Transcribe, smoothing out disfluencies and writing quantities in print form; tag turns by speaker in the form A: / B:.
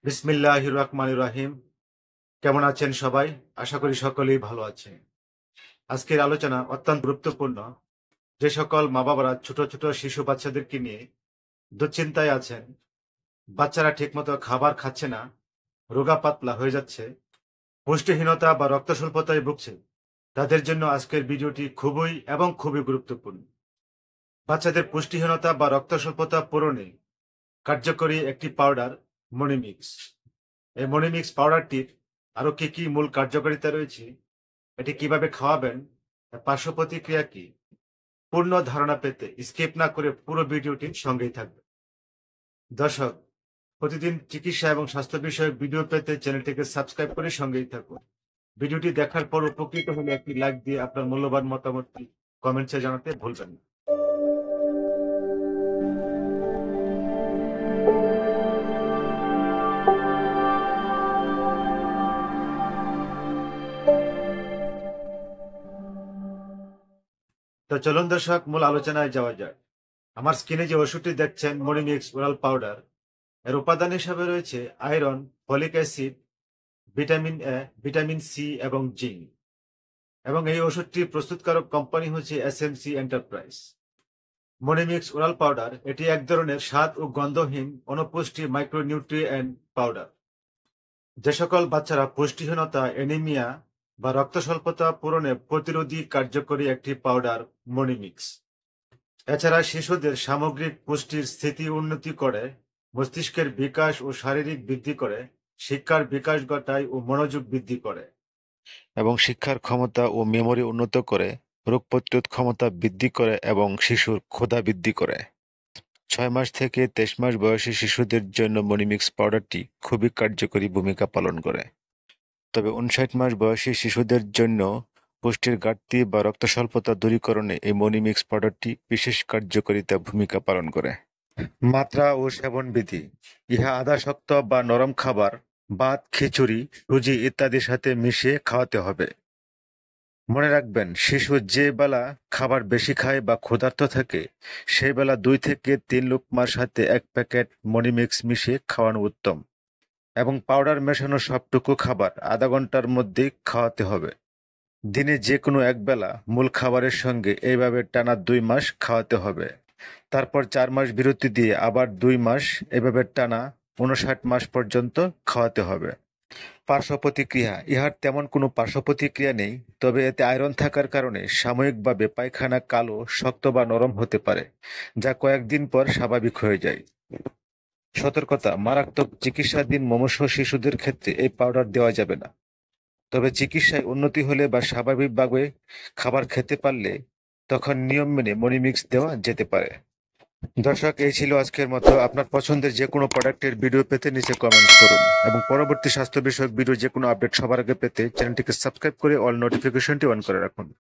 A: বিসমিল্লাহির রহমানির রহিম। কেমন আছেন সবাই? আশা করি সকলেই ভালো আছেন। আজকের আলোচনা অত্যন্ত গুরুত্বপূর্ণ। যে সকল মা বাবারা ছোট ছোট শিশু বাচ্চাদেরকে নিয়ে দুশ্চিন্তায় আছেন, বাচ্চারা ঠিকমতো খাবার খাচ্ছে না, রোগা পাতলা হয়ে যাচ্ছে, পুষ্টিহীনতা বা রক্ত স্বল্পতায় ভুগছে, তাদের জন্য আজকের ভিডিওটি খুবই গুরুত্বপূর্ণ। বাচ্চাদের পুষ্টিহীনতা বা রক্ত স্বল্পতা পূরণে কার্যকরী একটি পাউডার মনিমিক্স। এই মনিমিক্স পাউডারটির আরো কি কি মূল কার্যকারিতা রয়েছে, এটি কিভাবে খাওয়াবেন, তার পার্শ্ব প্রতিক্রিয়া কি, পূর্ণ ধারণা পেতে স্কিপ না করে পুরো ভিডিওটির সঙ্গেই থাকবে। দর্শক, প্রতিদিন চিকিৎসা এবং স্বাস্থ্য বিষয়ক ভিডিও পেতে চ্যানেলটিকে সাবস্ক্রাইব করে সঙ্গেই থাকুন। ভিডিওটি দেখার পর উপকৃত হলে একটি লাইক দিয়ে আপনার মূল্যবান মতামতটি কমেন্টসে জানাতে ভুলবেন না। তো চলুন দর্শক, মূল আলোচনায় যাওয়া যাক। আমার স্ক্রিনে যে ওষুধটি দেখছেন, মনিমিক্স ওরাল পাউডার, এর উপাদান হিসাবে রয়েছে iron, folic acid, vitamin A, vitamin C এবং জিঙ্ক। এবং এই ওষুধটি প্রস্তুতকারক কোম্পানি হচ্ছে SMC enterprise. Monimix oral powder এটি এক ধরনের স্বাদ ও গন্ধহীন অনুপুষ্টি মাইক্রোনিউট্রিয়েন্ট পাউডার। যে সকল বাচ্চারা পুষ্টিহীনতা, অ্যানিমিয়া বা রক্ত স্বল্পতা পূরণে প্রতিরোধী কার্যকরী একটি পাউডার মনিমিক্স। এছাড়া শিশুদের সামগ্রিক পুষ্টির স্থিতি উন্নতি করে, মস্তিষ্কের বিকাশ ও শারীরিক বৃদ্ধি করে, শিক্ষার বিকাশ ঘটায় ও মনোযোগ বৃদ্ধি করে, এবং শিক্ষার ক্ষমতা ও মেমোরি উন্নত করে, রোগ প্রতিরোধ ক্ষমতা বৃদ্ধি করে এবং শিশুর ক্ষুধা বৃদ্ধি করে। 6 মাস থেকে 23 মাস বয়সী শিশুদের জন্য মনিমিক্স পাউডারটি খুবই কার্যকরী ভূমিকা পালন করে। তবে 59 মাস বয়সী শিশুদের জন্য পুষ্টির ঘাটতি বা রক্ত স্বল্পতা দূরীকরণে এই মনিমিক্স পাউডারটি বিশেষ কার্যকারিতা ভূমিকা পালন করে। মাত্রা ও সেবনবিধি: ইহা আধাশক্ত বা নরম খাবার, ভাত, খিচুড়ি, সুজি ইত্যাদির সাথে মিশিয়ে খাওয়াতে হবে। মনে রাখবেন, শিশু যে বেলা খাবার বেশি খায় বা ক্ষুধার্ত থাকে, সেই বেলা 2 থেকে 3 লোকমার সাথে 1 প্যাকেট মনিমিক্স মিশিয়ে খাওয়ানো উত্তম। এবং পাউডার মেশানো সবটুকু খাবার আধা ঘন্টার মধ্যেই খাওয়াতে হবে। দিনে যে কোনো এক বেলা মূল খাবারের সঙ্গে এইভাবে টানা 2 মাস খাওয়াতে হবে। তারপর 4 মাস বিরতি দিয়ে আবার 2 মাস এভাবে টানা 59 মাস পর্যন্ত খাওয়াতে হবে। পার্শ্ব প্রতিক্রিয়া: ইহার তেমন কোনো পার্শ্ব প্রতিক্রিয়া নেই, তবে এতে আয়রন থাকার কারণে সাময়িকভাবে পায়খানা কালো, শক্ত বা নরম হতে পারে, যা কয়েকদিন পর স্বাভাবিক হয়ে যায়। সতর্কতা: মারাত্মক চিকিৎসাধীন মুমূর্ষু শিশুদের ক্ষেত্রে এই পাউডার দেওয়া যাবে না। তবে চিকিৎসায় উন্নতি হলে বা স্বাভাবিকভাবে খাবার খেতে পারলে তখন নিয়ম মেনে মনিমিক্স দেওয়া যেতে পারে। দর্শক, এই ছিল আজকের মতো। আপনার পছন্দের যে কোনো প্রোডাক্টের ভিডিও পেতে নিচে কমেন্টস করুন এবং পরবর্তী স্বাস্থ্য বিষয়ক ভিডিও যে কোনো আপডেট সবার আগে পেতে চ্যানেলটিকে সাবস্ক্রাইব করে অল নোটিফিকেশনটি অন করে রাখুন।